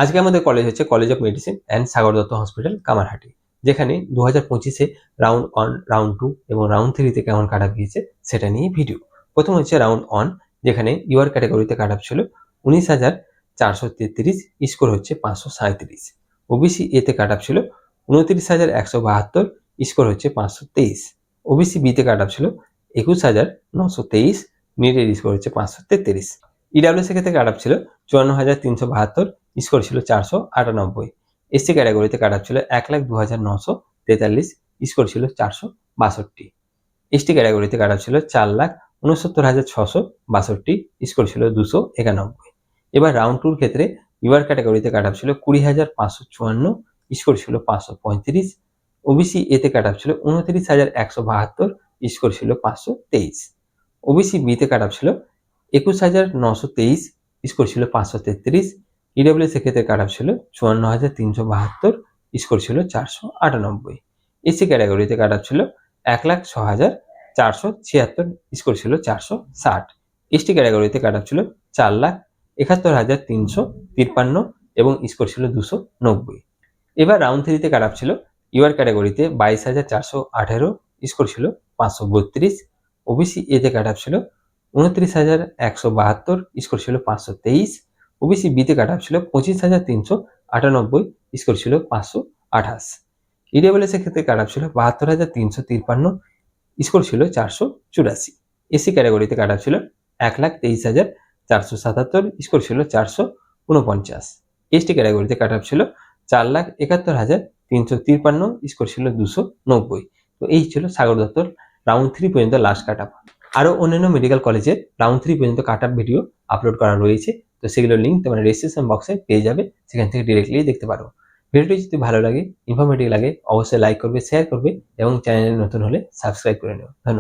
আজকে আমাদের কলেজ হচ্ছে college of medicine and Sagar Dutta hospital Kamarhati, যেখানে 2025-এ রাউন্ড 1, রাউন্ড 2 এবং রাউন্ড 3-তে কেমন কাট অফ গিয়েছে সেটা নিয়ে ভিডিও। প্রথম হচ্ছে রাউন্ড 1, যেখানে ইউআর ক্যাটাগরিতে কাট অফ ছিল 19,433, স্কোর হচ্ছে 537। ওবিসি এতে কাট অফ ছিল 29,172, স্কোর হচ্ছে 523। ওবিসি বিতে কাট অফ ছিল 21,923, নিটের স্কোর হচ্ছে 533। ইডাব্লিউএস ক্ষেত্রে কাট অফ ছিল 54,372, স্কোর ছিল 498। এসসি ক্যাটাগরিতে কাট অফ ছিল 1,02,943, স্কোর ছিল 462। এসটি ক্যাটাগরিতে কাট অফ ছিল 4,69,662, স্কোর ছিল 291। এবার রাউন্ড 2-র ক্ষেত্রে ইউআর ক্যাটাগরিতে কাট অফ ছিল 20,554, স্কোর ছিল 535। ওবিসি এতে কাট অফ ছিল 29,172, স্কোর ছিল 523। ওবিসি বিতে কাট অফ ছিল 21,923, স্কোর ছিল 533। ইডব্লিউএস ক্ষেত্রে কাট অফ ছিল 54,372, স্কোর ছিল 498। এসসি ক্যাটাগরিতে কাট অফ ছিল 1,06,476, স্কোর ছিল 460। এসটি ক্যাটাগরিতে কাট অফ ছিল 4,71,353 এবং স্কোর ছিল 290। এবার রাউন্ড 3-তে কাট অফ ছিল ইউআর ক্যাটাগরিতে 22,418, স্কোর ছিল 532। ওবিসি এতে কাট অফ ছিল 29,172, স্কোর ছিল 523। ওবিসি বিতে কাট অফ ছিল 25,398, স্কোর ছিল 528। ইডব্লিউএস এর ক্ষেত্রে কাট অফ ছিল 72,353, স্কোর ছিল 484। এসসি ক্যাটাগরিতে কাট অফ ছিল 1,23,477, স্কোর ছিল 449। এসটি ক্যাটাগরিতে কাট অফ ছিল 4,71,353, স্কোর ছিল 290। তো এই ছিল সাগর দত্তর রাউন্ড 3 পর্যন্ত লাস্ট কাট অফ। আরও অন্যান্য মেডিকেল কলেজে রাউন্ড 3 পর্যন্ত কাট অফ ভিডিও আপলোড করা রয়েছে, তো সেগুলোর লিঙ্ক তোমরা ডেসক্রিপশন বক্সে পেয়ে যাবে, সেখান থেকে ডিরেক্টলি দেখতে পারো। ভিডিওটি যদি ভালো লাগে, ইনফরমেটিভ লাগে, অবশ্যই লাইক করবে, শেয়ার করবে এবং চ্যানেলে নতুন হলে সাবস্ক্রাইব করে নিও। ধন্যবাদ।